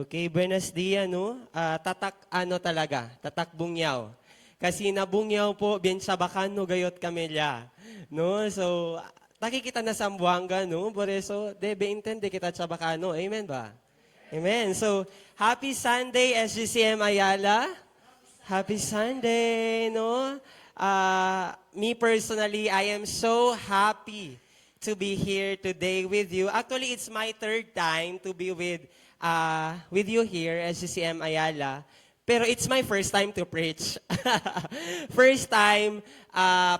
Okay, buenos dias, no? Tatak ano talaga, tatak bungyaw. Kasi nabungyaw po, bien sabakan no gayot kamelya. No? So, nakikita na sa Buanga, no? Por eso, debe intende kita sabakano. Amen ba? Amen. So, happy Sunday, SGCM Ayala. Happy Sunday, no? Me personally, I am so happy to be here today with you. Actually, it's my third time to be with you here as CCM Ayala. Pero it's my first time to preach. First time,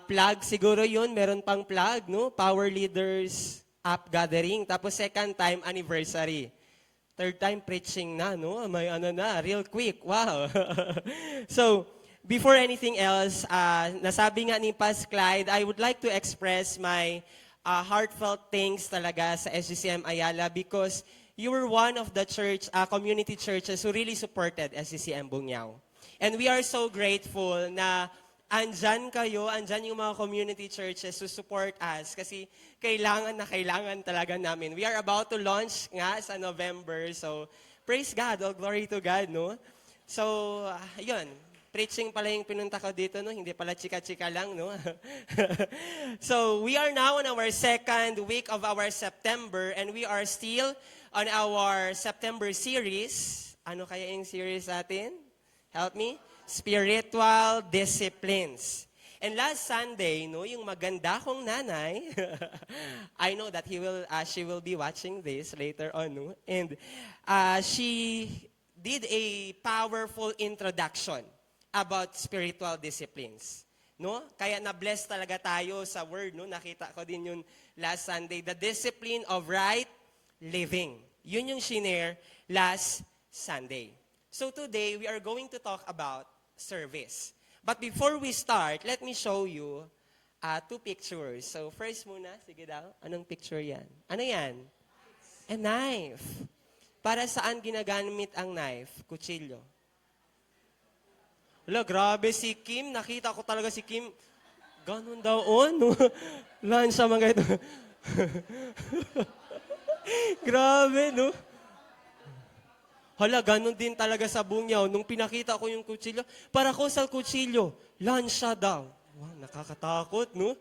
plug siguro yun. Meron pang plug, no? Power Leaders App Gathering. Tapos second time, anniversary. Third time preaching na, no? May ano na, real quick. Wow. So, before anything else, nasabi nga ni Pas Clyde, I would like to express my heartfelt thanks talaga sa SGCM Ayala because you were one of the community churches who really supported SGCM Bungyao. And we are so grateful na andyan kayo, andyan yung mga community churches to support us kasi kailangan na kailangan talaga namin. We are about to launch nga sa November. So, praise God, all glory to God, no? So, yun. Preaching pala yung pinunta ko dito, no? Hindi pala chika-chika lang, no? So, we are now on our second week of our September and we are still on our September series. Ano kaya yung series natin? Help me? Spiritual Disciplines. And last Sunday, no, yung maganda kong nanay, I know that she will be watching this later on, no? And she did a powerful introduction about spiritual disciplines. No? Kaya na-bless talaga tayo sa word, no? Nakita ko din yun last Sunday, the discipline of right living. Yun yung shinare last Sunday. So today, we are going to talk about service. But before we start, let me show you two pictures. So first muna, sige daw, anong picture yan? Ano yan? A knife. Para saan ginagamit ang knife? Kutsilyo. Wala, grabe si Kim. Nakita ko talaga si Kim. Ganun daw on, no? Lansya mga ito. Grabe, no? Hala, ganun din talaga sa Bungyao. Nung pinakita ko yung kutsilyo, para ko sa kutsilyo, lansya daw. Wow, nakakatakot, no?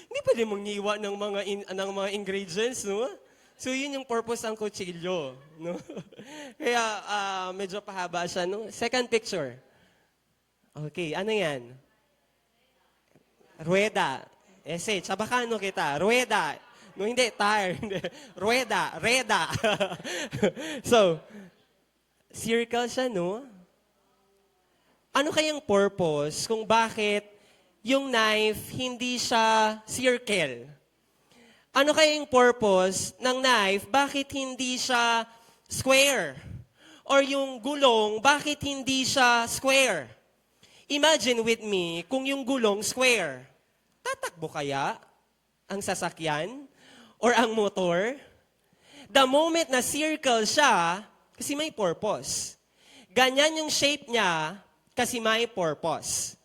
Hindi pwede mangiwa ng mga ingredients, no? So, yun yung purpose ng kutsilyo, no? Kaya, medyo pahaba siya, no? Second picture. Okay, ano yan? Rueda. Essay, sabakano kita. Rueda. No, hindi, tire. Rueda, reda. So, circle siya, no? Ano kayang purpose kung bakit yung knife hindi siya circle? Ano kayang purpose ng knife, bakit hindi siya square? Or yung gulong, bakit hindi siya square? Imagine with me, kung yung gulong square, tatakbo kaya ang sasakyan or ang motor? The moment na circle siya, kasi may purpose. Ganyan yung shape niya kasi may purpose.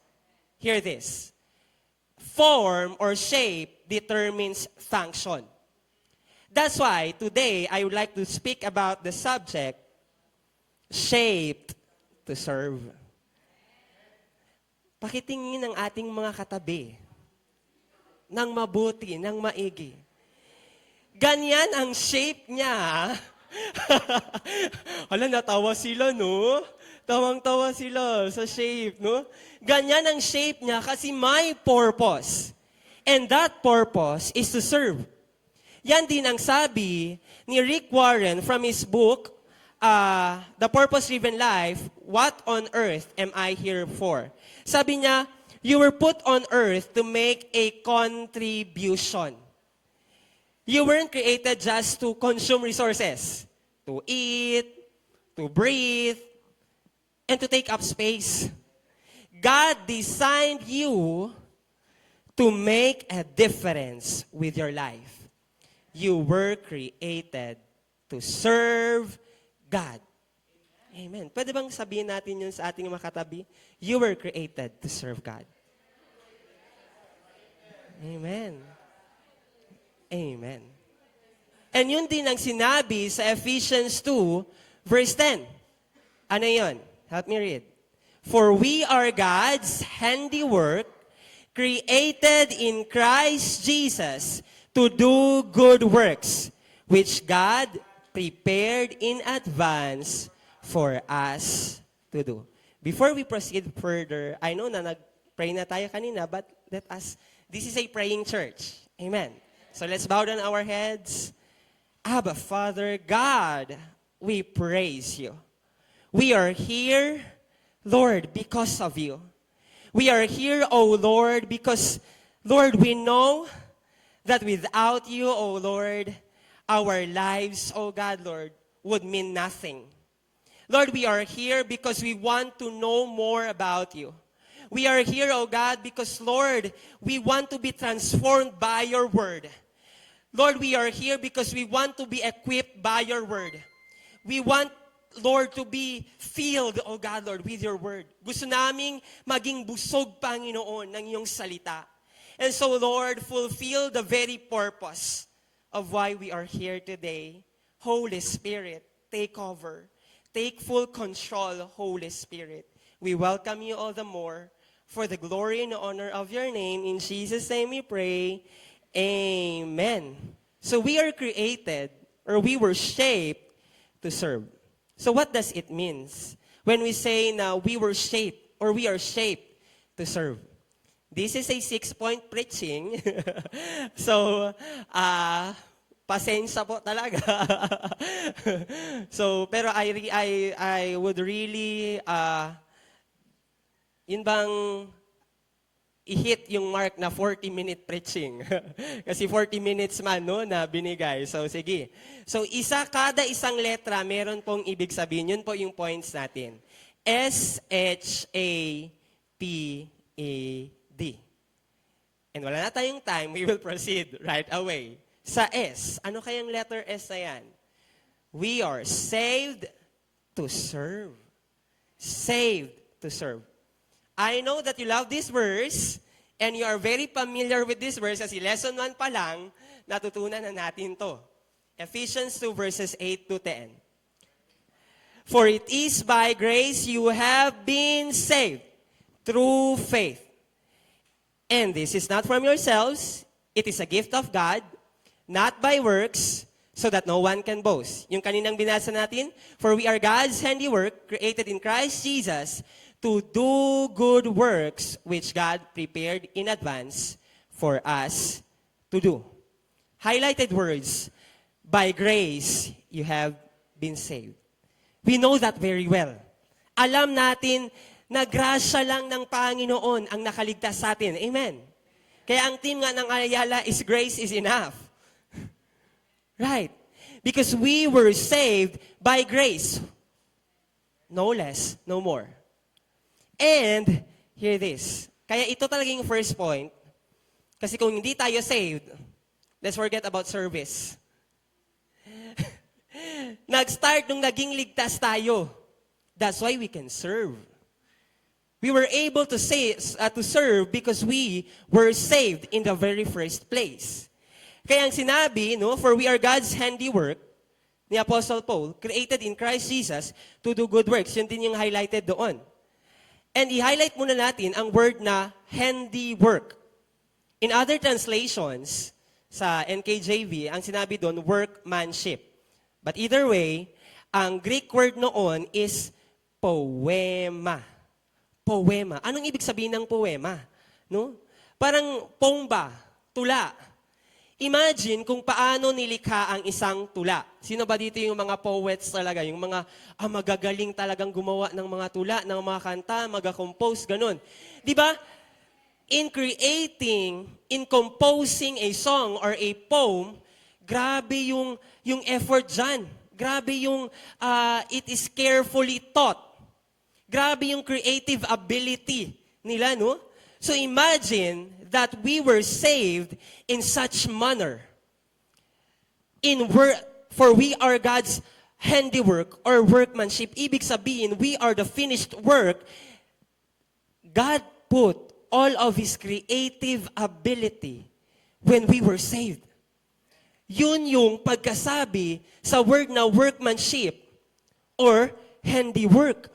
Hear this. Form or shape determines function. That's why today I would like to speak about the subject, shaped to serve. Pakitingin ng ating mga katabi ng mabuti, ng maigi. Ganyan ang shape niya. Hala, natawa sila, no? Tawang-tawa sila sa shape, no? Ganyan ang shape niya kasi may purpose. And that purpose is to serve. Yan din ang sabi ni Rick Warren from his book, The Purpose-Driven Life, What on Earth Am I Here For? Sabi niya, you were put on earth to make a contribution. You weren't created just to consume resources, to eat, to breathe, and to take up space. God designed you to make a difference with your life. You were created to serve God. Amen. Pwede bang sabihin natin yun sa ating mga katabi? You were created to serve God. Amen. Amen. And yun din ang sinabi sa Ephesians 2, Verse 10. Ano yun? Help me read. For we are God's handiwork, created in Christ Jesus to do good works, which God prepared in advance for us to do. Before we proceed further, I know na nag-pray na tayo kanina, but this is a praying church. Amen. So let's bow down our heads. Abba, Father, God, we praise you. We are here, Lord, because of you. We are here, O Lord, because, Lord, we know that without you, O Lord, our lives, O God, Lord, would mean nothing. Lord, we are here because we want to know more about you. We are here, O God, because, Lord, we want to be transformed by your word. Lord, we are here because we want to be equipped by your word. We want, Lord, to be filled, O God, Lord, with your word. Gusto naming maging busog, Panginoon, ng iyong salita. And so, Lord, fulfill the very purpose of why we are here today. Holy Spirit, take over. Take full control, Holy Spirit. We welcome you all the more for the glory and honor of your name. In Jesus' name we pray. Amen. So we are created, or we were shaped to serve. So what does it mean when we say na we were shaped, or we are shaped to serve? This is a 6-point preaching. So, pasensya po talaga. So, pero I would really, yun bang i-hit yung mark na 40-minute preaching. Kasi 40 minutes man, no, na binigay. So, sige. So, kada isang letra, meron pong ibig sabihin. Yun po yung points natin. S-H-A-P-E-D. And wala na tayong time, we will proceed right away. Sa S, ano kayang letter S na yan? We are saved to serve. Saved to serve. I know that you love this verse, and you are very familiar with this verse kasi lesson 1 pa lang, natutunan na natin to. Ephesians 2 verses 8 to 10. For it is by grace you have been saved through faith. And this is not from yourselves, it is a gift of God, not by works, so that no one can boast. Yung kaninang binasa natin, for we are God's handiwork, created in Christ Jesus, to do good works which God prepared in advance for us to do. Highlighted words, by grace you have been saved. We know that very well. Alam natin na grasya lang ng Panginoon ang nakaligtas sa atin. Amen. Kaya ang theme nga ng Ayala is grace is enough. Right. Because we were saved by grace. No less, no more. And, hear this. Kaya ito talaga yung first point. Kasi kung hindi tayo saved, let's forget about service. Nag-start nung naging ligtas tayo. That's why we can serve. We were able to serve because we were saved in the very first place. Kaya ang sinabi, no, for we are God's handiwork, ni Apostle Paul, created in Christ Jesus to do good works. Yun din yung highlighted doon. And i-highlight muna natin ang word na handiwork. In other translations, sa NKJV, ang sinabi doon, workmanship. But either way, ang Greek word noon is poema. Poema. Anong ibig sabihin ng poema? No? Parang pomba, tula. Imagine kung paano nilikha ang isang tula. Sino ba dito yung mga poets talaga? Yung mga magagaling talagang gumawa ng mga tula, ng mga kanta, mag-compose, ganun. Di ba? In composing a song or a poem, grabe yung effort dyan. Grabe yung it is carefully thought. Grabe yung creative ability nila, no? So imagine that we were saved in such manner. For we are God's handiwork or workmanship. Ibig sabihin, we are the finished work. God put all of His creative ability when we were saved. Yun yung pagkasabi sa word na workmanship or handiwork.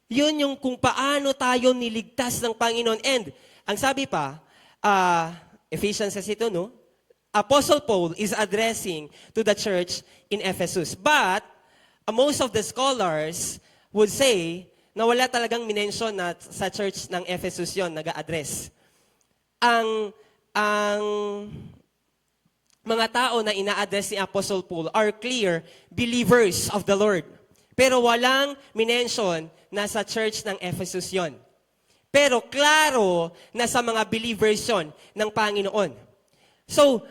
Yun yung kung paano tayo niligtas ng Panginoon. And, ang sabi pa, Ephesians kasi ito, no? Apostle Paul is addressing to the church in Ephesus. But, most of the scholars would say na wala talagang minention na sa church ng Ephesus yon nag-a-address. Ang mga tao na ina-address ni Apostle Paul are clear believers of the Lord. Pero walang minention na sa church ng Ephesus yon. Pero klaro na sa mga believers yon ng Panginoon. So,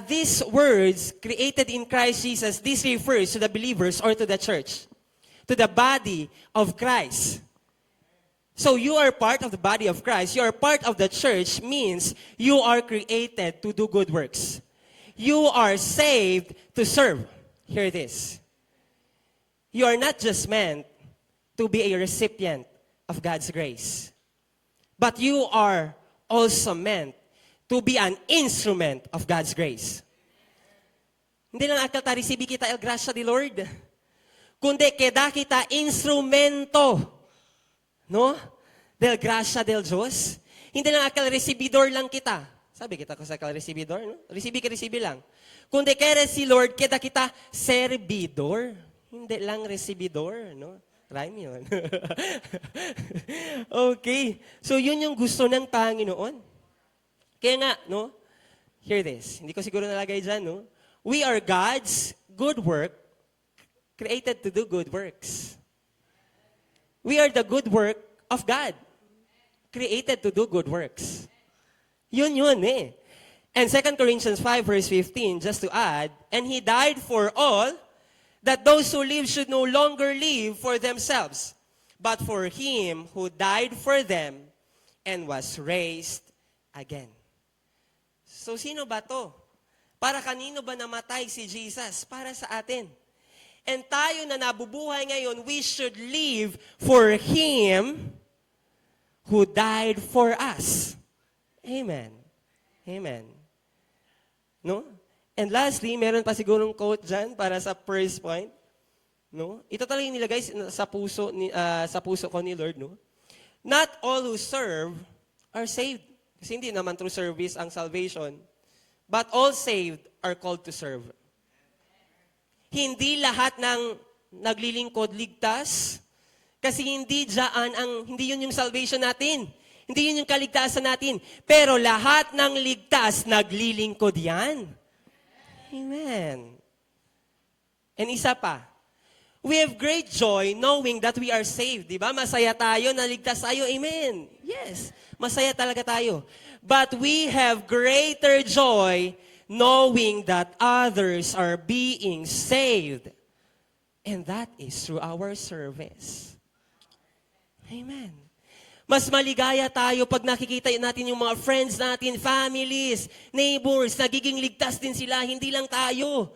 these words created in Christ Jesus, this refers to the believers or to the church, to the body of Christ. So you are part of the body of Christ. You are part of the church means you are created to do good works. You are saved to serve. Hear this. You are not just meant to be a recipient of God's grace, but you are also meant to be an instrument of God's grace. Hindi lang akal ta resibi kita el gracia di Lord, kundi keda kita instrumento, no? Del gracia del Diyos. Hindi lang akal resibidor lang kita. Sabi kita ko sa akal resibidor, no? Resibi lang. Kundi kere si Lord, keda kita servidor. Hindi lang resibidor, no? Rhyme yun. Okay. So yun yung gusto ng Panginoon. Kaya nga, no? Hear this. Hindi ko siguro nalagay dyan, no? We are God's good work, created to do good works. We are the good work of God, created to do good works. Yun eh. And 2 Corinthians 5 verse 15, just to add, and He died for all, that those who live should no longer live for themselves, but for Him who died for them and was raised again. So, sino ba to? Para kanino ba namatay si Jesus? Para sa atin. And tayo na nabubuhay ngayon, we should live for Him who died for us. Amen. Amen. No? And lastly, meron pa sigurong quote dyan para sa first point. No? Ito talaga yung nilagay sa puso ko ni Lord. No? Not all who serve are saved. Kasi hindi naman through service ang salvation. But all saved are called to serve. Hindi lahat ng naglilingkod ligtas. Kasi hindi yun yung salvation natin. Hindi yun yung kaligtasan natin. Pero lahat ng ligtas, naglilingkod yan. Amen. And isa pa, we have great joy knowing that we are saved. Diba? Masaya tayo, naligtas tayo. Amen. Yes. Masaya talaga tayo. But we have greater joy knowing that others are being saved. And that is through our service. Amen. Mas maligaya tayo pag nakikita natin yung mga friends natin, families, neighbors, nagiging ligtas din sila, hindi lang tayo.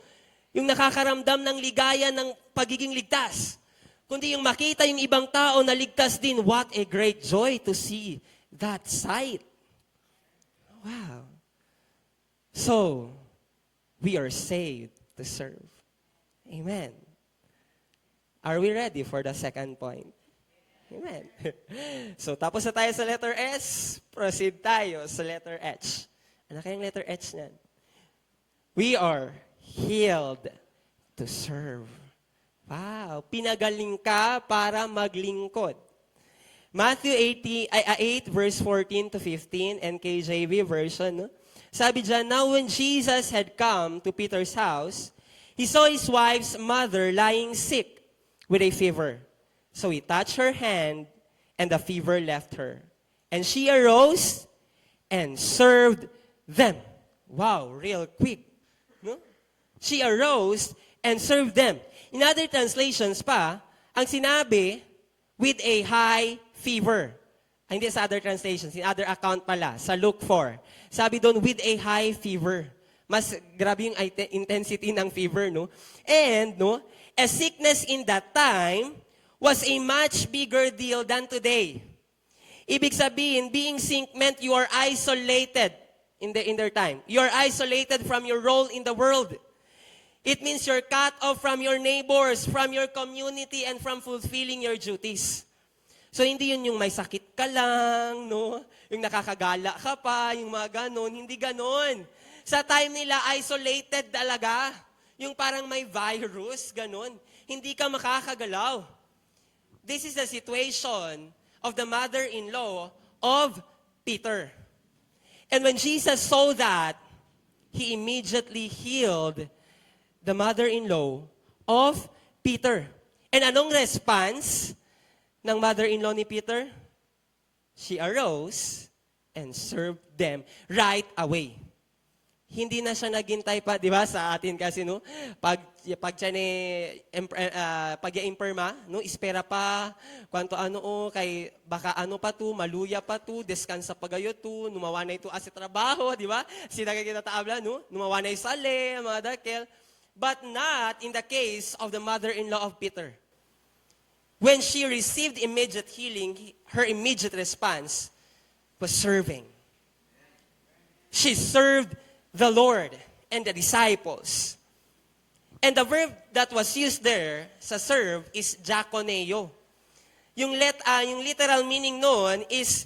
Yung nakakaramdam ng ligaya ng pagiging ligtas. Kundi yung makita yung ibang tao na ligtas din, what a great joy to see that sight. Wow. So, we are saved to serve. Amen. Are we ready for the second point? Amen. So, tapos na tayo sa letter S, proceed tayo sa letter H. Ano kayang letter H niyan? We are healed to serve. Wow, pinagaling ka para maglingkod. Matthew 8 verse 14 to 15, NKJV version. No? Sabi dyan, now when Jesus had come to Peter's house, he saw his wife's mother lying sick with a fever. So he touched her hand, and the fever left her. And she arose and served them. Wow, real quick. No? She arose and served them. In other translations pa, ang sinabi, with a high fever. Ay, hindi sa other translations, in other account pala, sa Luke 4. Sabi doon, with a high fever. Mas grabe yung intensity ng fever, no? And, no, a sickness in that time was a much bigger deal than today. Ibig sabihin, being sick meant you are isolated in their time. You are isolated from your role in the world. It means you're cut off from your neighbors, from your community, and from fulfilling your duties. So hindi yun yung may sakit ka lang, no? Yung nakakagala ka pa, yung mga ganon. Hindi ganon. Sa time nila, isolated talaga. Yung parang may virus, ganon. Hindi ka makakagalaw. This is the situation of the mother-in-law of Peter. And when Jesus saw that, He immediately healed the mother-in-law of Peter. And anong response ng mother-in-law ni Peter? She arose and served them right away. Hindi na siya naghintay pa, di ba, sa atin kasi, no? Pag siya pag-imperma, no? Espera pa, kwanto ano, kay baka ano pa to, maluya pa to, deskansa pa gayo to, numawanay to as trabaho, di ba? Sila kita taabla, no? Numawanay sale, mga dakel. But not in the case of the mother-in-law of Peter. When she received immediate healing, her immediate response was serving. She served the Lord and the disciples. And the verb that was used there sa serve is diakoneo. Yung literal meaning noon is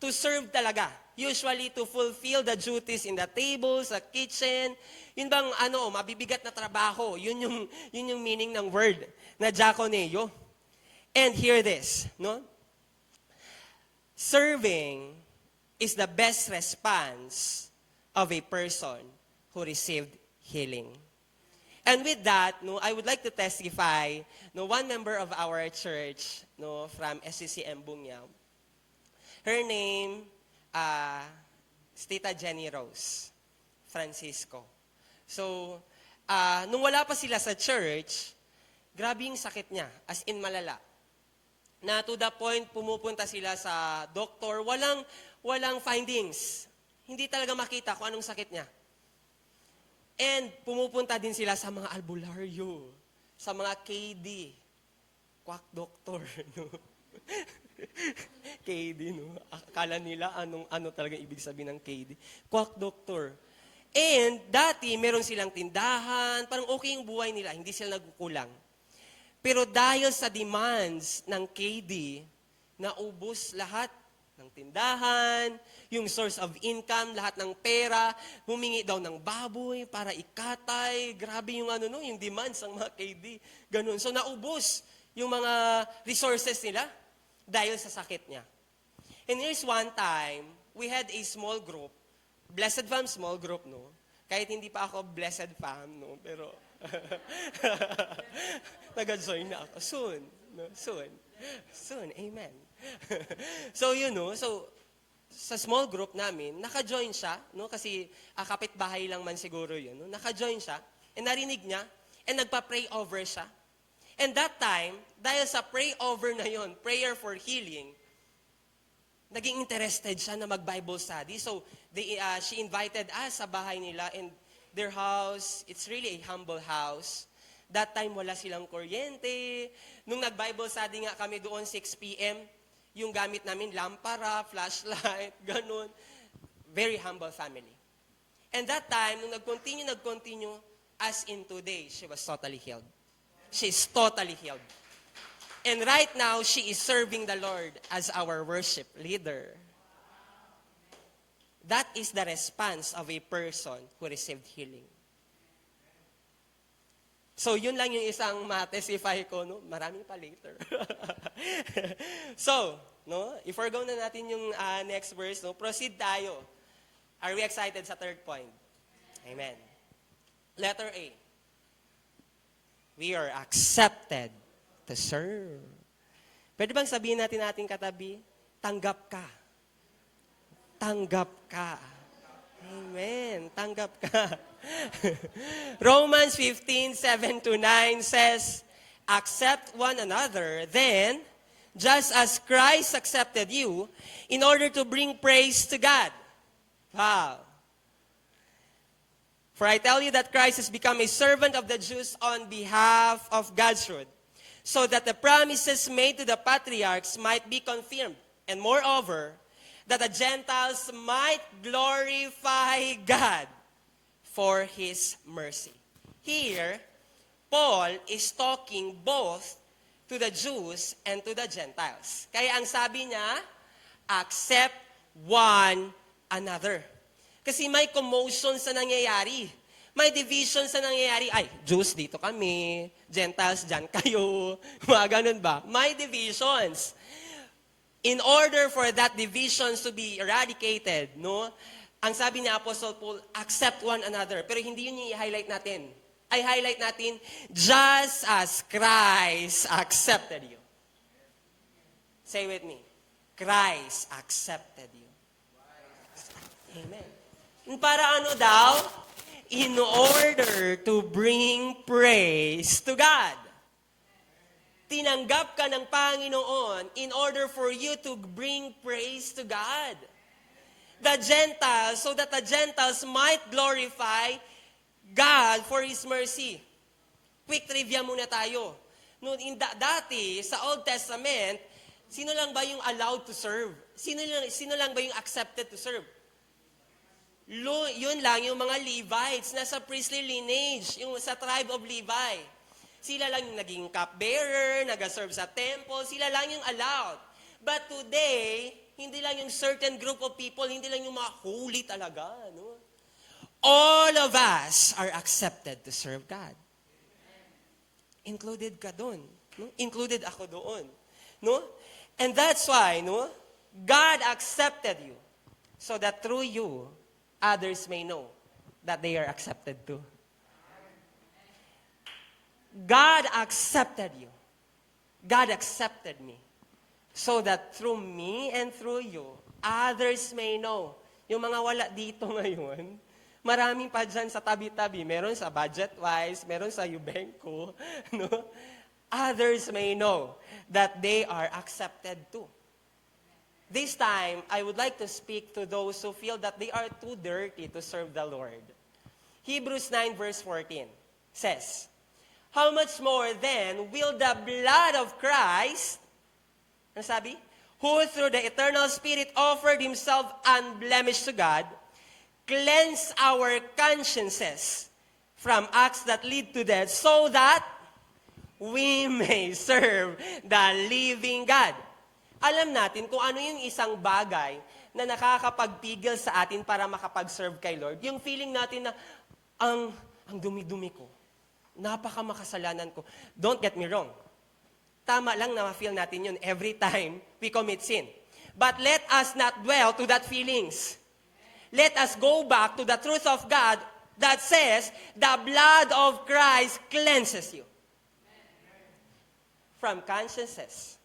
to serve talaga. Usually to fulfill the duties in the table, sa kitchen. Yun bang mabibigat na trabaho. Yun yung meaning ng word na diakoneo. And hear this, no? Serving is the best response of a person who received healing. And with that, no, I would like to testify, no, one member of our church, no, from SCCM Bungyao. Her name Tita Jenny Rose Francisco. So, nung wala pa sila sa church, grabe yung sakit niya, as in malala. Na to the point, pumupunta sila sa doktor, walang findings. Hindi talaga makita kung anong sakit niya. And pumupunta din sila sa mga albularyo, sa mga KD, quack doctor, no? KD, no? Akala nila ano talaga ibig sabihin ng KD. Quack doctor. And dati, meron silang tindahan, parang okay yung buhay nila, hindi sila nagkukulang. Pero dahil sa demands ng KD, naubos lahat ng tindahan, yung source of income, lahat ng pera, humingi daw ng baboy para ikatay. Grabe yung yung demands ng mga KD. Ganun. So naubos yung mga resources nila dahil sa sakit niya. And here's one time, we had a small group, Blessed Fam small group, no? Kahit hindi pa ako Blessed Fam, no? Pero nag-join na ako. Soon. No? Soon. Amen. So, sa small group namin, naka-join siya, no? Kasi kapitbahay lang man siguro yun. No? Naka-join siya, and narinig niya, and nagpa-pray over siya. And that time, dahil sa pray over na yon, prayer for healing, naging interested siya na mag-Bible study. So, she invited us sa bahay nila, and their house, it's really a humble house. That time, wala silang kuryente. Nung nag-Bible study nga kami doon, 6 p.m., yung gamit namin, lampara, flashlight, ganun. Very humble family. And that time, nung nag-continue, as in today, she was totally healed. She's totally healed. And right now, she is serving the Lord as our worship leader. That is the response of a person who received healing. So, yun lang yung isang ma-testify ko, no? Marami pa later. So, no? I-forgo na natin yung next verse, no? Proceed tayo. Are we excited sa third point? Amen. Letter A. We are accepted to serve. Pwede bang sabihin natin ating katabi? Tanggap ka. Tanggap ka. Amen. Tanggap ka. Romans 15:7-9 says, accept one another, then, just as Christ accepted you, in order to bring praise to God. Wow. For I tell you that Christ has become a servant of the Jews on behalf of God's truth, so that the promises made to the patriarchs might be confirmed, and moreover, that the Gentiles might glorify God for His mercy. here, Paul is talking both to the Jews and to the Gentiles. Kaya ang sabi niya, accept one another. Kasi may commotion sa nangyayari. May division sa nangyayari. Ay, Jews dito kami, Gentiles dyan kayo. Mga ganun ba? May divisions. In order for that divisions to be eradicated, no? Ang sabi ni Apostle Paul, accept one another. Pero hindi yun yung i-highlight natin. I highlight natin, just as Christ accepted you. Say with me, Christ accepted you. Amen. Para ano daw? In order to bring praise to God. Tinanggap ka ng Panginoon in order for you to bring praise to God. The Gentiles, so that the Gentiles might glorify God for His mercy. Quick trivia muna tayo. Noon dati, sa Old Testament, sino lang ba yung allowed to serve? Sino lang ba yung accepted to serve? Yun lang yung mga Levites, nasa priestly lineage, yung sa tribe of Levi. Sila lang yung naging cupbearer, nag-serve sa temple, sila lang yung allowed. But today, hindi lang yung certain group of people, hindi lang yung mga holy talaga. No? All of us are accepted to serve God. Included ka doon. No? Included ako doon. No? And that's why, no, God accepted you so that through you, others may know that they are accepted too. God accepted you. God accepted me. So that through me and through you, others may know. Yung mga wala dito ngayon, maraming pa dyan sa tabi-tabi. Meron sa budget-wise, meron sa Ubenco. No? Others may know that they are accepted too. This time, I would like to speak to those who feel that they are too dirty to serve the Lord. Hebrews 9 verse 14 says, how much more then will the blood of Christ, ano sabi? Who through the eternal Spirit offered Himself unblemished to God, cleanse our consciences from acts that lead to death, so that we may serve the living God. Alam natin kung ano yung isang bagay na nakakapagpigil sa atin para makapag-serve kay Lord. Yung feeling natin na, ang dumi-dumi ko. Napaka-makasalanan ko. Don't get me wrong. Tama lang na ma-feel natin yun every time we commit sin. But let us not dwell to that feelings. Let us go back to the truth of God that says, the blood of Christ cleanses you from consciences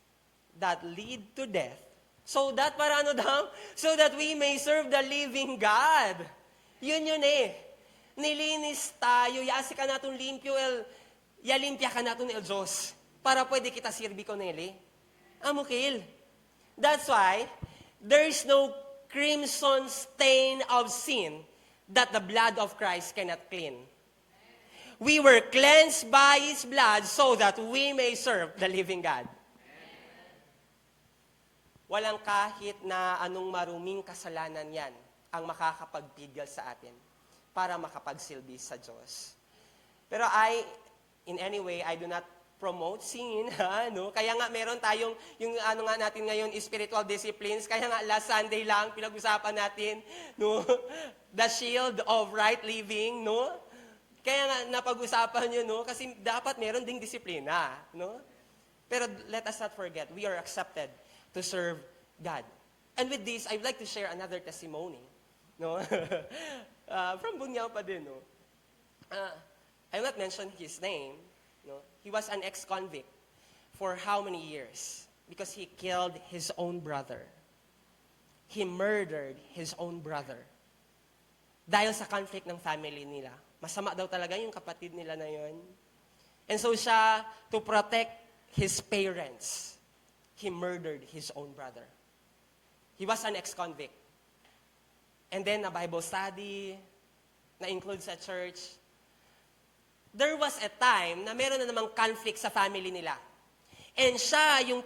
that lead to death. So that para ano daw? So that we may serve the living God. Yun eh. Nilinis tayo, yasi ka natong limpyo, yalimpya ka natong el Diyos. Para pwede kita sirbi ko nili. Amukil. That's why, there is no crimson stain of sin that the blood of Christ cannot clean. We were cleansed by His blood so that we may serve the living God. Walang kahit na anong maruming kasalanan yan ang makakapagpigil sa atin para makapagsilbi sa Diyos. Pero in any way, I do not promote sin, no? Kaya nga meron tayong, yung ano nga natin ngayon, spiritual disciplines. Kaya nga last Sunday lang, pinag-usapan natin, no? The shield of right living, no? Kaya nga napag-usapan nyo, no? Kasi dapat meron ding disiplina, no? Pero let us not forget, we are accepted to serve God. And with this, I'd like to share another testimony. No? From Bunyaw pa din. No? I'll not mention his name. No? He was an ex-convict for how many years? Because he killed his own brother. He murdered his own brother. Dahil sa conflict ng family nila. Masama daw talaga yung kapatid nila na yun. And so siya, to protect his parents, he murdered his own brother. He was an ex-convict. And then a Bible study na include sa church. There was a time na meron na namang conflict sa family nila. And siya yung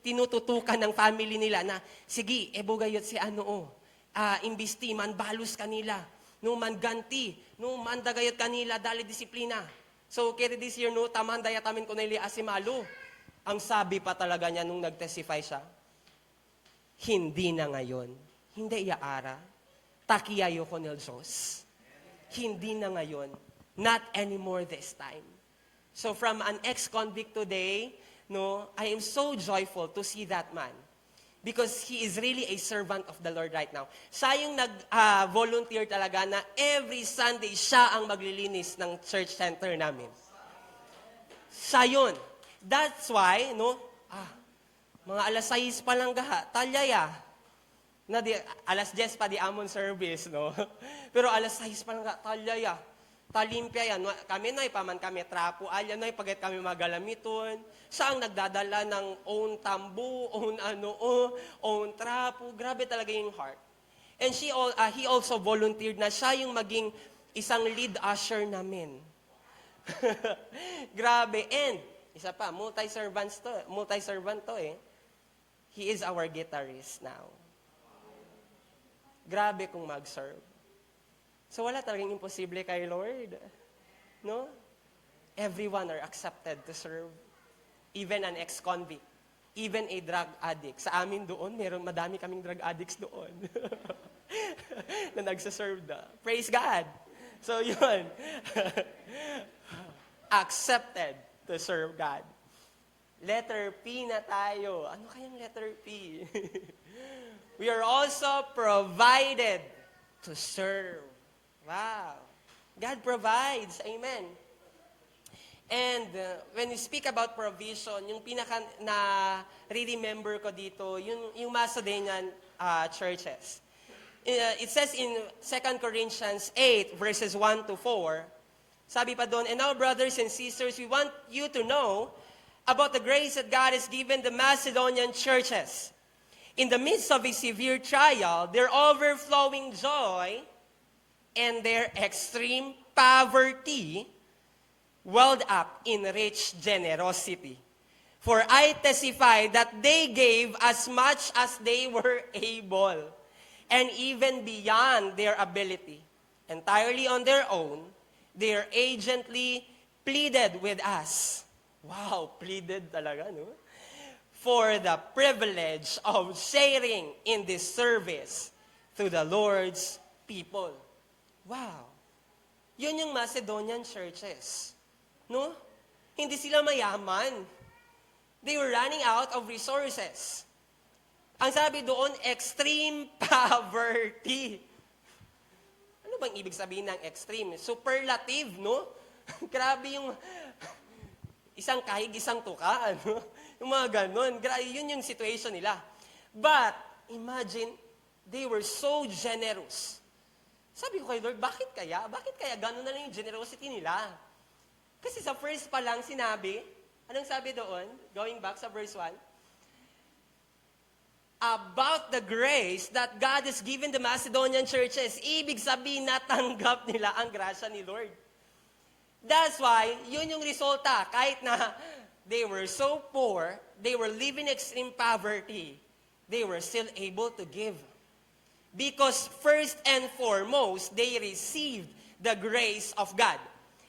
tinututukan ng family nila na, sige, ebogayot si imbestiman, balos kanila. no manganti, no mandagayot kanila dali disiplina. So, kaya this year, no, taman dayatamin ko na ili asimalo. Ang sabi pa talaga niya nung nag-testify siya, hindi na ngayon. Hindi iaara. Takiyayo ko nil Diyos. Hindi na ngayon. Not anymore this time. So from an ex-convict today, no, I am so joyful to see that man. Because he is really a servant of the Lord right now. Siya yung nag-volunteer talaga na every Sunday, siya ang maglilinis ng church center namin. Siya yun. That's why, no, mga alas 6 pa lang gaha, talyaya. Na di, alas 10 pa di amon service, no? Pero alas 6 pa lang gaha, talyaya. Talimpya yan. Kami noy, paman kami trapo, alya noy, pagkat kami magalamiton. Siya ang nagdadala ng own tambu, own trapo. Grabe talaga yung heart. And he also volunteered na siya yung maging isang lead usher namin. Grabe. And, isa pa, multi-servant to eh. He is our guitarist now. Grabe kung mag-serve. So wala talagang imposible kay Lord. No? Everyone are accepted to serve. Even an ex-convict. Even a drug addict. Sa amin doon, madami kaming drug addicts doon. na nagsaserve na. Praise God. So yun. Accepted to serve God. Letter P na tayo. Ano kayang letter P? We are also provided to serve. Wow. God provides. Amen. And when we speak about provision, yung pinaka na re-remember ko dito, yung Macedonian churches. It says in 2 Corinthians 8, verses 1 to 4, sabi pa doon, and now, brothers and sisters, we want you to know about the grace that God has given the Macedonian churches. In the midst of a severe trial, their overflowing joy and their extreme poverty welled up in rich generosity. For I testify that they gave as much as they were able, and even beyond their ability, entirely on their own, they urgently pleaded with us. Wow, pleaded talaga, no? For the privilege of sharing in this service to the Lord's people. Wow. Yun yung Macedonian churches. No? Hindi sila mayaman. They were running out of resources. Ang sabi doon, extreme poverty. Ano bang ibig sabihin ng extreme? Superlative, no? Grabe yung isang kahig, isang tuka, ano? Yung mga ganon. Yun yung situation nila. But, imagine, they were so generous. Sabi ko kay Lord, bakit kaya? Bakit kaya ganon na lang yung generosity nila? Kasi sa first pa lang sinabi, anong sabi doon? Going back sa verse 1, about the grace that God has given the Macedonian churches. Ibig sabihin, natanggap nila ang grasya ni Lord. That's why, yun yung resulta. Kahit na they were so poor, they were living extreme poverty, they were still able to give. Because first and foremost, they received the grace of God.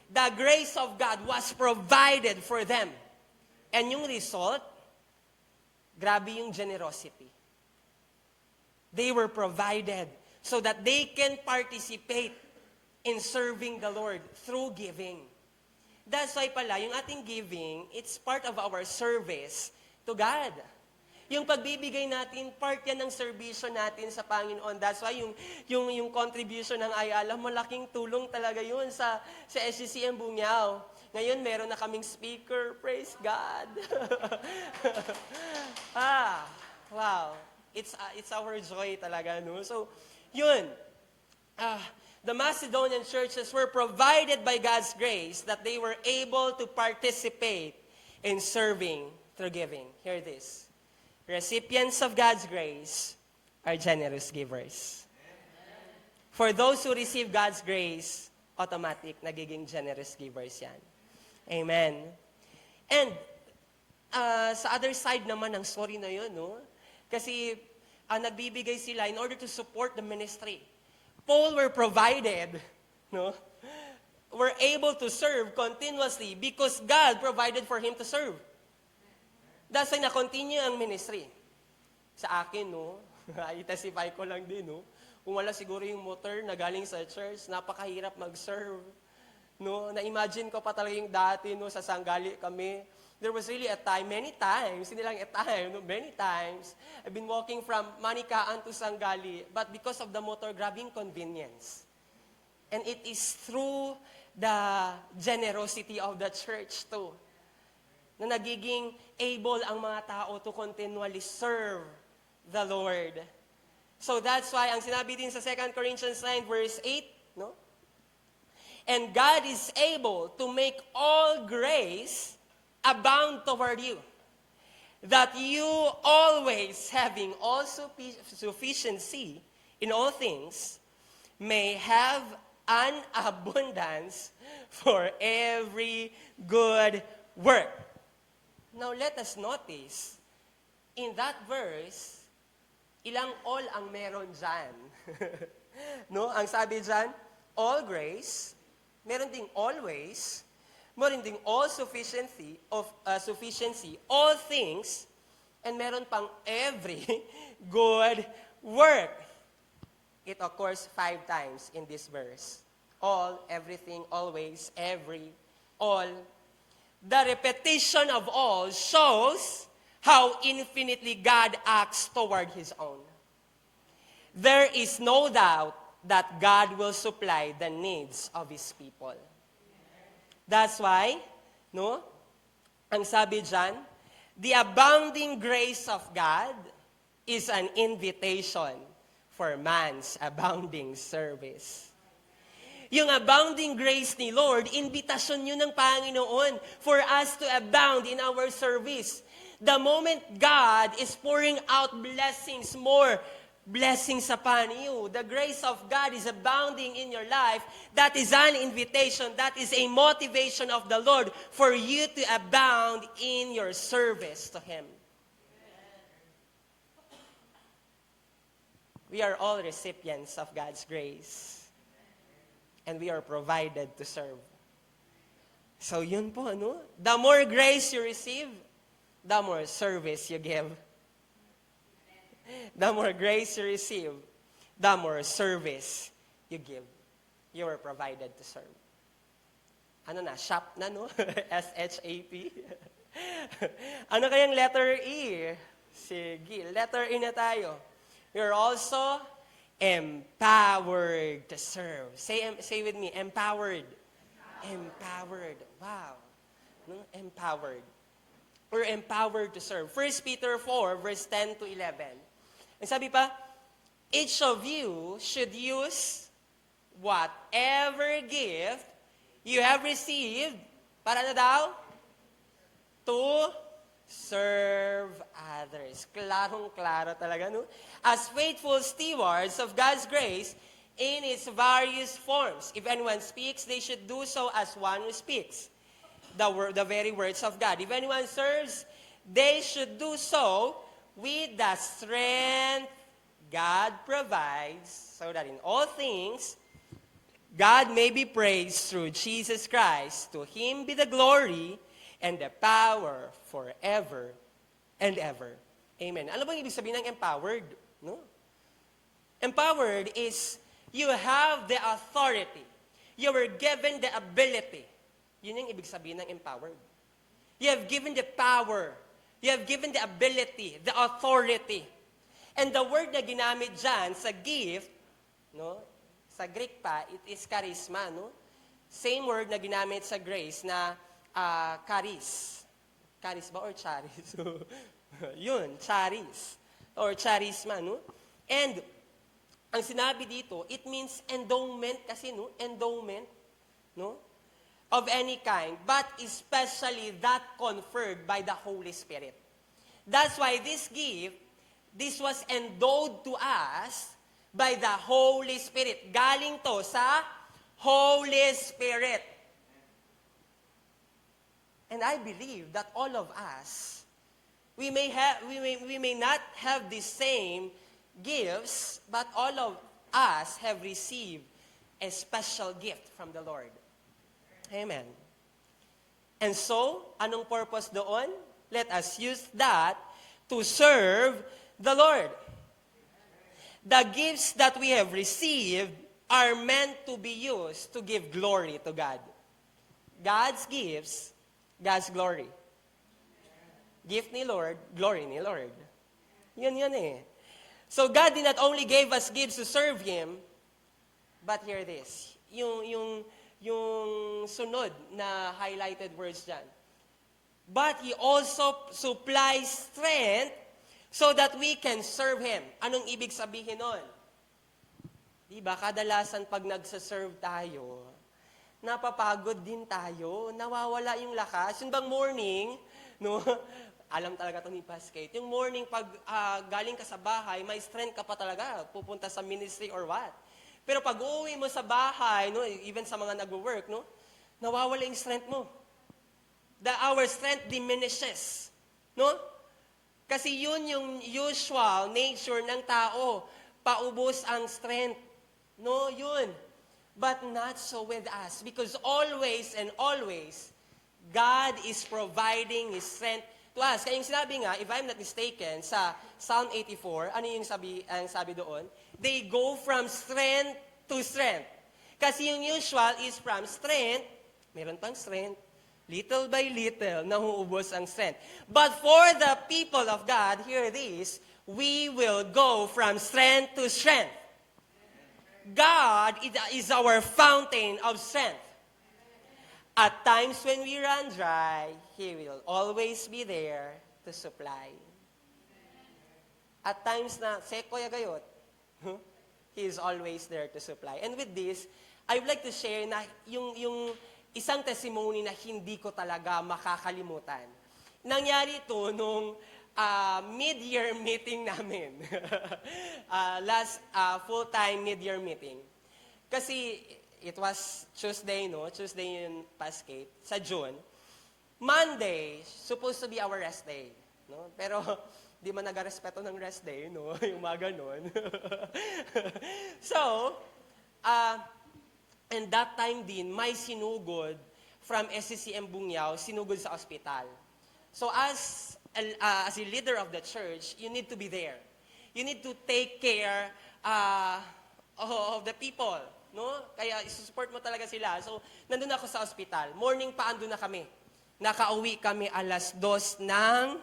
The grace of God was provided for them. And yung result, grabe yung generosity. They were provided so that they can participate in serving the Lord through giving. That's why pala, yung ating giving, it's part of our service to God. Yung pagbibigay natin, part yan ng serbisyo natin sa Panginoon. That's why yung contribution ng Ayala, malaking tulong talaga yun sa SGCM Bunyaw. Ngayon, meron na kaming speaker. Praise God. Wow. It's our joy talaga, no? So, yun. The Macedonian churches were provided by God's grace that they were able to participate in serving through giving. Hear this. Recipients of God's grace are generous givers. For those who receive God's grace, automatic, nagiging generous givers yan. Amen. And sa other side naman ng story na yun, no? Kasi nagbibigay sila in order to support the ministry. Paul were provided, no? Were able to serve continuously because God provided for him to serve. That's why na-continue ang ministry. Sa akin, no? I-testify ko lang din, no? Kung wala siguro yung motor na galing sa church, napakahirap mag-serve. No? Na-imagine ko pa talaga yung dati, no? Sa Sanggali kami. There was really a time, many times, hindi lang a time, no? Many times, I've been walking from Manikaan to Sanggali, but because of the motor, grabbing convenience. And it is through the generosity of the church too, na nagiging able ang mga tao to continually serve the Lord. So that's why, ang sinabi din sa 2 Corinthians 9 verse 8, no? And God is able to make all grace abound toward you, that you always having all sufficiency in all things may have an abundance for every good work. Now, let us notice, in that verse, ilang all ang meron dyan. No? Ang sabi dyan, all grace, meron ding always, meron ding all sufficiency, all things, and meron pang every good work. It occurs 5 times in this verse. All, everything, always, every, all. The repetition of all shows how infinitely God acts toward His own. There is no doubt that God will supply the needs of His people. That's why, no? Ang sabi dyan, the abounding grace of God is an invitation for man's abounding service. Yung abounding grace ni Lord, invitasyon yun ng Panginoon for us to abound in our service. The moment God is pouring out blessings, more blessings upon you, the grace of God is abounding in your life, that is an invitation, that is a motivation of the Lord for you to abound in your service to Him. We are all recipients of God's grace. And we are provided to serve. So yun po, ano? The more grace you receive, the more service you give. The more grace you receive, the more service you give. You are provided to serve. Ano na? SHAP na, no? S-H-A-P. Ano kayang letter E? Sige, letter E na tayo. We are also empowered to serve. Say with me, empowered. Empowered. Wow. No? Empowered. We're empowered to serve. 1 Peter 4, verse 10 to 11. Ang sabi pa, each of you should use whatever gift you have received, para na daw? To serve others. Klarong-klaro talaga, no? As faithful stewards of God's grace in its various forms. If anyone speaks, they should do so as one who speaks the very words of God. If anyone serves, they should do so with the strength God provides, so that in all things, God may be praised through Jesus Christ. To Him be the glory and the power forever and ever. Amen. Ano bang ibig sabihin ng empowered? No? Empowered is you have the authority. You were given the ability. Yun yung ibig sabihin ng empowered. You have given the power. You have given the ability, the authority. And the word na ginamit dyan sa gift, no? Sa Greek pa, it is charisma, no? Same word na ginamit sa grace na charis. Charis ba or charis? Yun, charis. Or charisma, no? And, ang sinabi dito, it means endowment kasi, no? Endowment, no? Of any kind, but especially that conferred by the Holy Spirit. That's why this gift, this was endowed to us by the Holy Spirit. Galing to sa Holy Spirit. And I believe that all of us, we may not have the same gifts, but all of us have received a special gift from the Lord. Amen. And so, anong purpose doon? Let us use that to serve the Lord. The gifts that we have received are meant to be used to give glory to God. God's gifts, God's glory. Gift ni Lord, glory ni Lord. Yan eh. So God did not only gave us gifts to serve Him, but hear this. Yung sunod na highlighted words dyan. But He also supplies strength so that we can serve Him. Anong ibig sabihin nun? Diba, kadalasan pag nagsaserve tayo, napapagod din tayo, nawawala yung lakas. Yung bang morning, no? Alam talaga ito ni Pascate. Yung morning, pag galing ka sa bahay, may strength ka pa talaga, pupunta sa ministry or what. Pero pag uuwi mo sa bahay, no, even sa mga nag-work, no, nawawala yung strength mo. Our strength diminishes. No? Kasi yun yung usual nature ng tao. Paubos ang strength. No, yun. But not so with us. Because always and always, God is providing His strength to us. Kaya yung sinabi nga, if I'm not mistaken, sa Psalm 84, ano yung sabi doon? They go from strength to strength. Kasi yung usual is from strength, meron pang strength, little by little, nahuubos ang strength. But for the people of God, hear this, we will go from strength to strength. God is our fountain of strength. At times when we run dry, He will always be there to supply. At times na, sekoya gayot, He is always there to supply. And with this, I would like to share na yung isang testimony na hindi ko talaga makakalimutan. Nangyari ito nung mid-year meeting namin. Last full-time mid-year meeting. Kasi it was Tuesday, no? Tuesday yung Pascate, sa June. Monday, supposed to be our rest day. No? Pero, di man nag-respeto ng rest day, no? Yung mga ganon. So, and that time din, may sinugod from SCCM Bungyao, sinugod sa ospital. So, as a leader of the church, you need to be there. You need to take care of the people. No? Kaya isusupport mo talaga sila. So, nandun ako sa ospital. Morning pa, andun na kami. Nakauwi kami 2:00 ng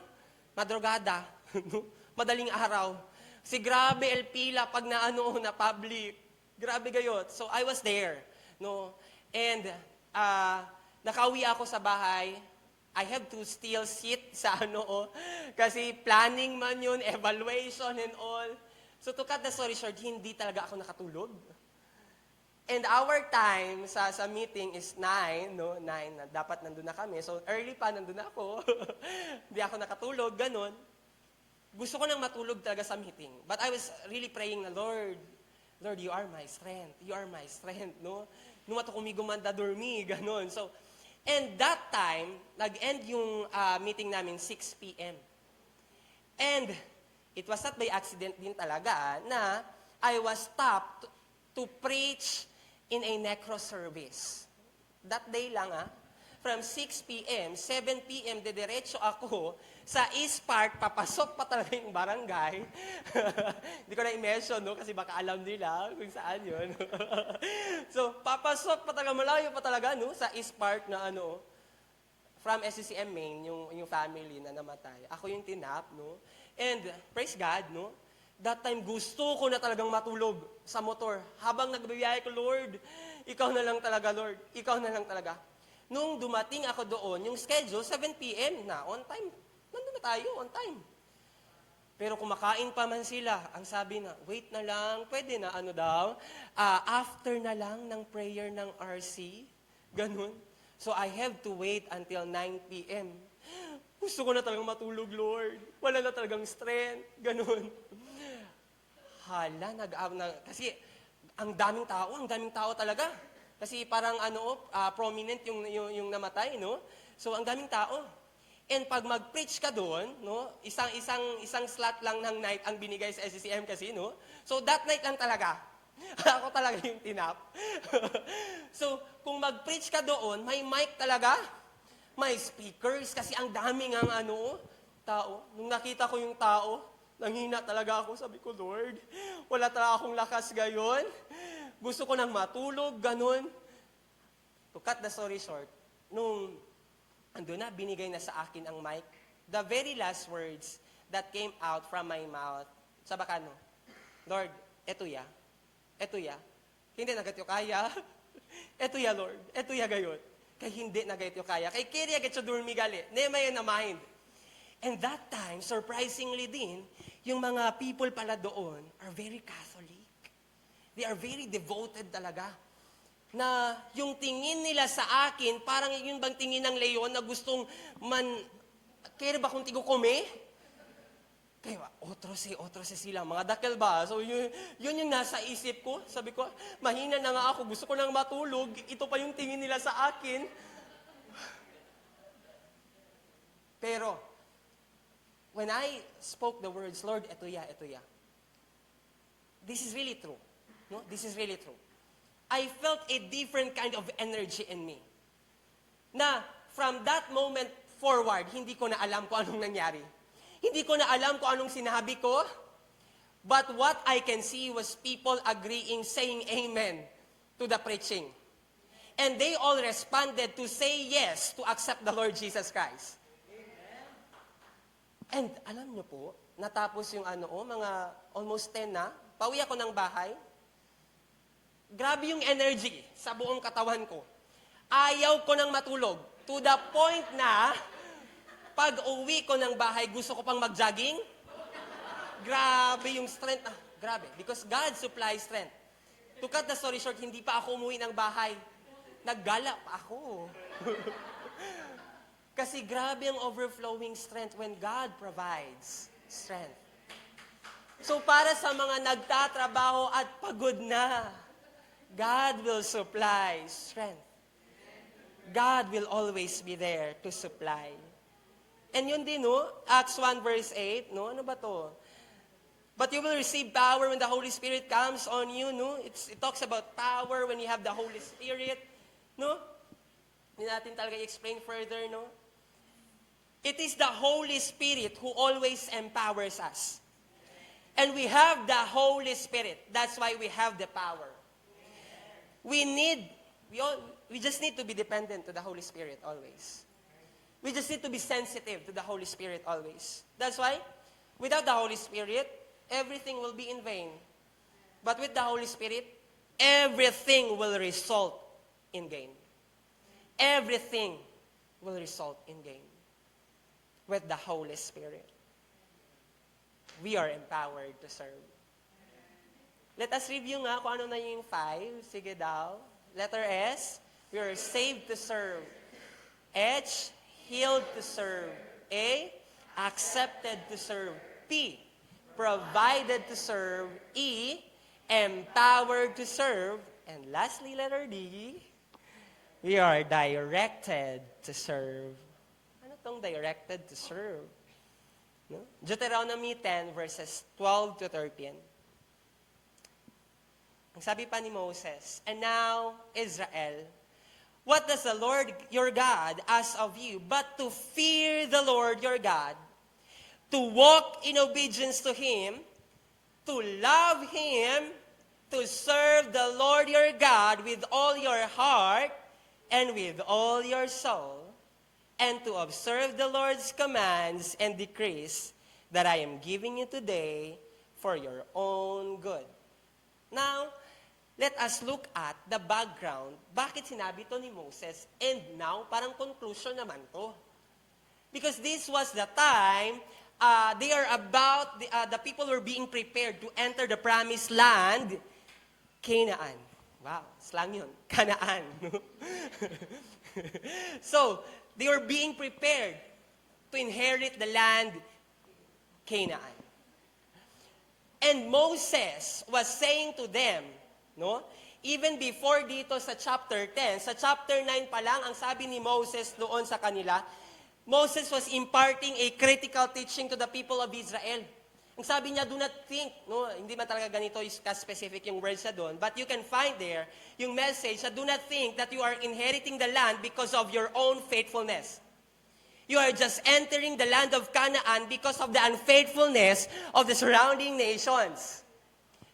madrugada. Madaling araw. Si grabe el pila pag na public. Grabe gayot. So, I was there. No? And, nakauwi ako sa bahay. I have to still sit sa kasi planning man yun, evaluation and all. So, to cut the story short, hindi talaga ako nakatulog. And our time sa meeting is 9, no? 9, na dapat nandun na kami. So, early pa, nandun na ako. Hindi ako nakatulog, ganun. Gusto ko nang matulog talaga sa meeting. But I was really praying na, Lord, you are my strength. You are my strength, no? Numato kumigumanda dormi, ganun. So, and that time, nag-end yung meeting namin 6 p.m. And it was not by accident din talaga na I was stopped to preach in a necro service. That day lang, from 6 p.m., 7 p.m., dediretso ako sa East Park, papasok pa talaga yung barangay. Hindi ko na i-mention, no? Kasi baka alam nila kung saan yun. So, papasok pa talaga, malayo pa talaga, no? Sa East Park na from SCCM Main, yung family na namatay. Ako yung tinap, no? And, praise God, no? That time, gusto ko na talagang matulog sa motor. Habang nagbibiyaya ko, Lord, Ikaw na lang talaga, Lord. Ikaw na lang talaga. Nung dumating ako doon, yung schedule, 7 p.m. na, on time. Nandun na tayo, on time. Pero kumakain pa man sila, ang sabi na, wait na lang, pwede na, after na lang ng prayer ng RC. Ganun. So I have to wait until 9 p.m. Gusto ko na talagang matulog, Lord. Wala na talagang strength. Ganun. Hala, kasi ang daming tao talaga. Kasi parang prominent yung namatay, no? So ang daming tao. And pag mag-preach ka doon, no? Isang slot lang ng night ang binigay sa SCCM kasi, no? So that night lang talaga. Ako talaga yung tinap. So, kung mag-preach ka doon, may mic talaga, may speakers, kasi ang daming ang tao. Nung nakita ko yung tao, nanghina talaga ako. Sabi ko, Lord, wala talaga akong lakas gayon. Gusto ko nang matulog, ganun. To cut the story short, nung ando na, binigay na sa akin ang mic, the very last words that came out from my mouth, sa bakano, Lord, eto ya, hindi na gatyo kaya. Eto ya, Lord, eto ya gayon. Kay hindi na gatyo kaya. Kay kiriya gatyo durmi gali, nema yun na mind. And that time, surprisingly din, yung mga people pala doon are very Catholic. They are very devoted talaga. Na yung tingin nila sa akin, parang yun bang tingin ng leon na gustong kaya ba kung tigo kome? Kaya, otrose sila, mga dakil ba? So, yun yung nasa isip ko. Sabi ko, mahina na nga ako, gusto ko nang matulog, ito pa yung tingin nila sa akin. Pero, when I spoke the words, Lord, eto ya. This is really true. No? This is really true. I felt a different kind of energy in me. Na from that moment forward, hindi ko na alam kung anong nangyari. Hindi ko na alam kung anong sinabi ko. But what I can see was people agreeing, saying amen to the preaching. And they all responded to say yes to accept the Lord Jesus Christ. And alam nyo po, natapos yung mga almost 10 na, pauwi ako ng bahay. Grabe yung energy sa buong katawan ko. Ayaw ko nang matulog. To the point na, pag uwi ko ng bahay, gusto ko pang mag-jogging. Grabe yung strength. Grabe. Because God supplies strength. To cut the story short, hindi pa ako umuwi ng bahay. Naggala pa ako. Kasi grabe ang overflowing strength when God provides strength. So para sa mga nagtatrabaho at pagod na, God will supply strength. God will always be there to supply. And yun din, Acts 1 verse 8, ano ba to? But you will receive power when the Holy Spirit comes on you, It talks about power when you have the Holy Spirit, Hindi natin talaga i-explain further, It is the Holy Spirit who always empowers us. And we have the Holy Spirit. That's why we have the power. We just need to be dependent to the Holy Spirit always. We just need to be sensitive to the Holy Spirit always. That's why, without the Holy Spirit, everything will be in vain. But with the Holy Spirit, everything will result in gain. Everything will result in gain. With the Holy Spirit, we are empowered to serve. Let us review nga kung ano na yung 5. Sige daw. Letter S, we are saved to serve. H, healed to serve. A, accepted to serve. P, provided to serve. E, empowered to serve. And lastly, letter D, we are directed to serve. Ano tong directed to serve? Deuteronomy 10 verses 12 to 13. Ang sabi pa ni Moses, and now, Israel, what does the Lord your God ask of you but to fear the Lord your God, to walk in obedience to Him, to love Him, to serve the Lord your God with all your heart and with all your soul, and to observe the Lord's commands and decrees that I am giving you today for your own good. Now, let us look at the background. Bakit sinabi to ni Moses? And now, parang conclusion naman to. Because this was the time, the people were being prepared to enter the promised land, Canaan. Wow, slang yun. Canaan. So, they were being prepared to inherit the land, Canaan. And Moses was saying to them, even before dito sa chapter 10, sa chapter 9 pa lang, ang sabi ni Moses doon sa kanila, Moses was imparting a critical teaching to the people of Israel. Ang sabi niya, do not think, no, hindi man talaga ganito is specific yung words niya doon, but you can find there yung message na do not think that you are inheriting the land because of your own faithfulness. You are just entering the land of Canaan because of the unfaithfulness of the surrounding nations.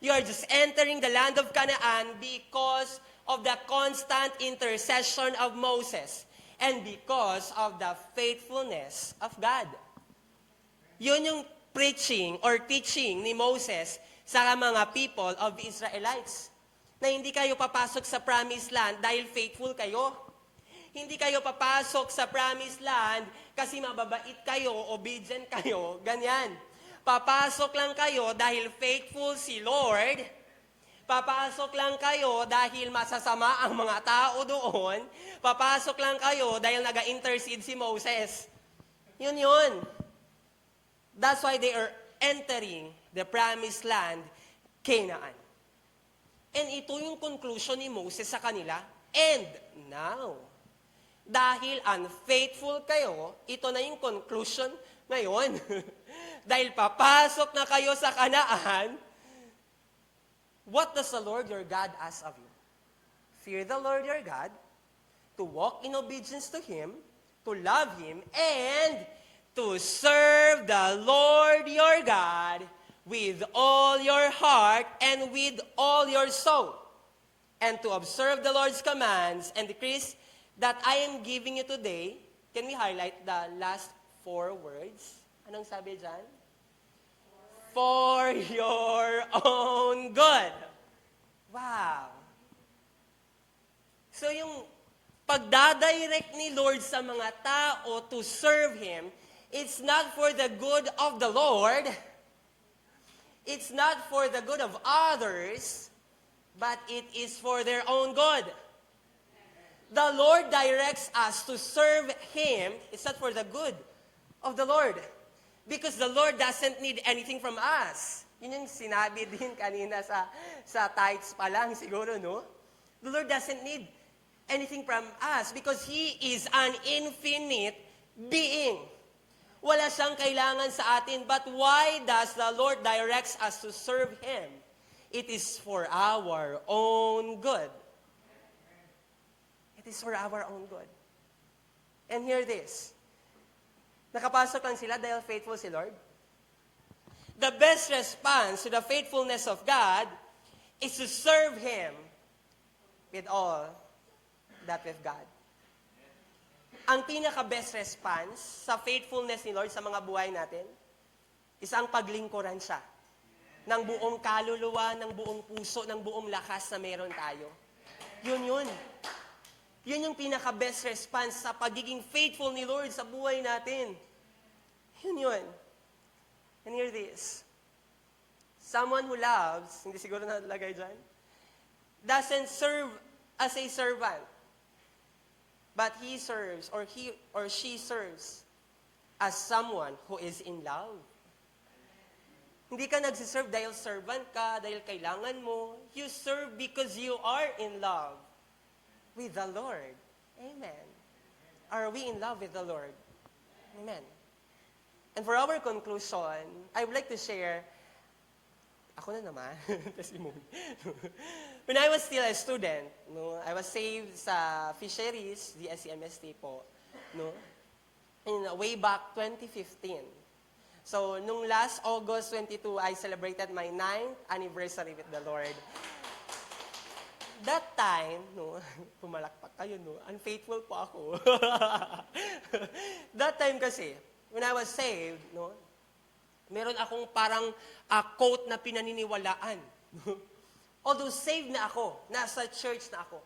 You are just entering the land of Canaan because of the constant intercession of Moses and because of the faithfulness of God. Yun yung preaching or teaching ni Moses sa mga people of the Israelites. Na hindi kayo papasok sa promised land dahil faithful kayo. Hindi kayo papasok sa promised land kasi mababait kayo, obedient kayo, ganyan. Papasok lang kayo dahil faithful si Lord. Papasok lang kayo dahil masasama ang mga tao doon. Papasok lang kayo dahil nag-intercede si Moses. Yun. That's why they are entering the promised land, Canaan. And ito yung conclusion ni Moses sa kanila. And now, dahil unfaithful kayo, ito na yung conclusion ngayon. Dahil papasok na kayo sa Canaan, what does the Lord your God ask of you? Fear the Lord your God, to walk in obedience to Him, to love Him, and to serve the Lord your God with all your heart and with all your soul, and to observe the Lord's commands and decrees that I am giving you today. Can we highlight the last 4 words? Anong sabi dyan? For your own good. Wow. So yung pagdadirect ni Lord sa mga tao to serve Him, it's not for the good of the Lord. It's not for the good of others, but it is for their own good. The Lord directs us to serve Him. It's not for the good of the Lord. Because the Lord doesn't need anything from us. Yun yung sinabi din kanina sa tithes pa lang siguro, no? The Lord doesn't need anything from us because He is an infinite being. Wala siyang kailangan sa atin. But why does the Lord directs us to serve Him? It is for our own good. It is for our own good. And hear this. Nakapasok lang sila dahil faithful si Lord. The best response to the faithfulness of God is to serve Him with all that we've got. Ang pinaka-best response sa faithfulness ni Lord sa mga buhay natin, isang paglingkuran siya. Ng buong kaluluwa, ng buong puso, ng buong lakas na meron tayo. Yun. Yun yung pinaka-best response sa pagiging faithful ni Lord sa buhay natin. Yun. And hear this. Someone who loves, hindi siguro nalagay dyan, doesn't serve as a servant. But he serves, or he or she serves as someone who is in love. Hindi ka nagsiserve dahil servant ka, dahil kailangan mo. You serve because you are in love with the Lord. Amen. Are we in love with the Lord? Amen. And for our conclusion, I would like to share, ako na naman, testimony. When I was still a student, no, I was saved sa fisheries, the SCMST po, no, in way back 2015. So, nung last August 22, I celebrated my 9th anniversary with the Lord. That time, no, pumalakpak kayo, no, unfaithful po ako. That time kasi, when I was saved, no, meron akong parang quote na pinaniniwalaan. Although saved na ako, nasa church na ako.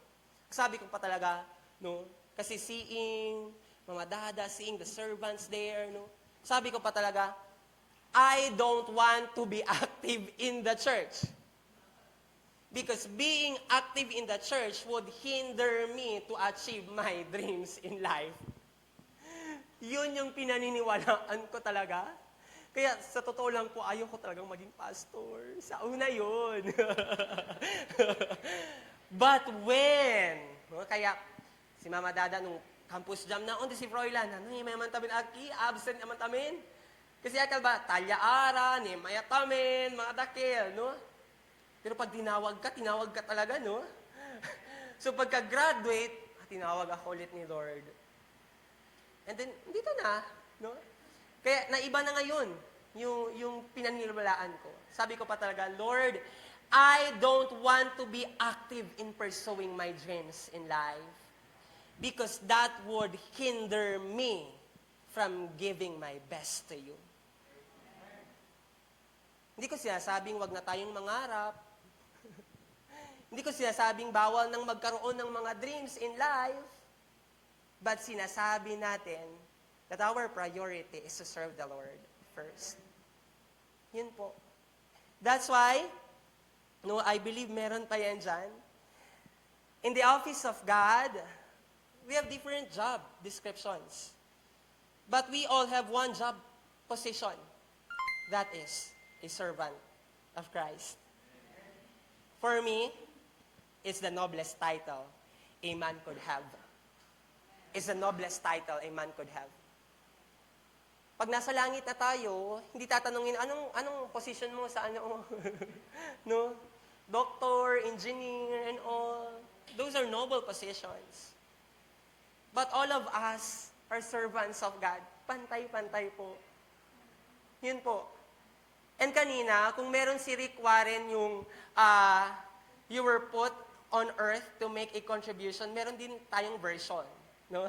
Sabi ko pa talaga, no, kasi seeing the servants there, no, sabi ko pa talaga, I don't want to be active in the church. Because being active in the church would hinder me to achieve my dreams in life. Yun yung pinaniniwalaan ko talaga. Kaya sa totoo lang po, ayaw ko talagang maging pastor. Sa una yun. But when, no, kaya si Mama Dada nung campus jam na, si Froilan, ano yung may mantamin aki, absent naman tamin. Kasi akal ba, talya-ara, mayatamin, mga dakil, no? Pero pag tinawag ka talaga, no? So pagka-graduate, tinawag ako ulit ni Lord. And then, dito na, no? Kaya naiba na ngayon yung pinaniniwalaan ko. Sabi ko pa talaga, Lord, I don't want to be active in pursuing my dreams in life because that would hinder me from giving my best to you. Hindi ko sinasabing wag na tayong mangarap. Hindi ko sinasabing bawal nang magkaroon ng mga dreams in life. But sinasabi natin that our priority is to serve the Lord first. Yun po. That's why, no, I believe meron pa yan dyan. In the office of God, we have different job descriptions. But we all have one job position. That is a servant of Christ. For me, it's the noblest title a man could have. It's the noblest title a man could have. Pag nasa langit na tayo, hindi tatanungin, anong position mo sa ano? No? Doctor, engineer, and all. Those are noble positions. But all of us are servants of God. Pantay-pantay po. Yun po. And kanina, kung meron si Rick Warren yung you were put on earth to make a contribution, meron din tayong version, no?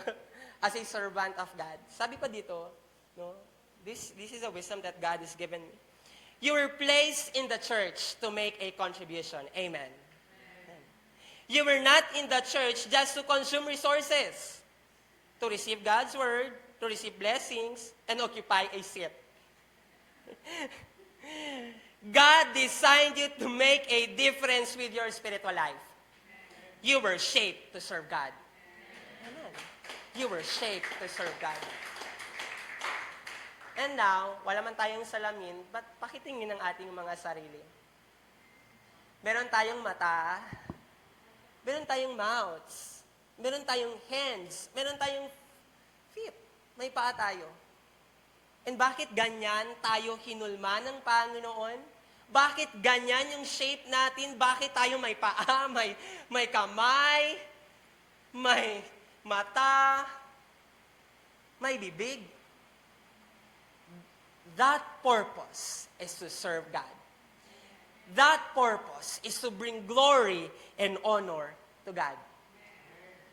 As a servant of God. Sabi pa dito, no? This is a wisdom that God has given me. You were placed in the church to make a contribution. Amen. Amen. You were not in the church just to consume resources, to receive God's word, to receive blessings, and occupy a seat. God designed you to make a difference with your spiritual life. You were shaped to serve God. Amen. You were shaped to serve God. And now, wala man tayong salamin, but pakitingin ang ating mga sarili. Meron tayong mata, meron tayong mouths, meron tayong hands, meron tayong feet, may paa tayo. And bakit ganyan tayo hinulma ng Panginoon? Bakit ganyan yung shape natin? Bakit tayo may paa, may kamay, may mata, may bibig? That purpose is to serve God. That purpose is to bring glory and honor to God.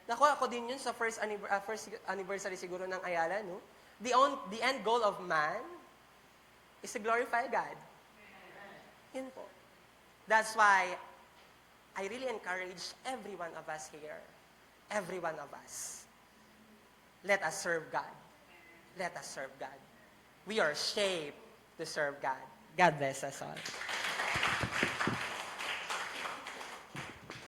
Naku, ako din yun sa first anniversary siguro ng Ayala, no? The end goal of man is to glorify God. Yun po. That's why I really encourage every one of us here, every one of us, let us serve God. Let us serve God. We are shaped to serve God. God bless us all.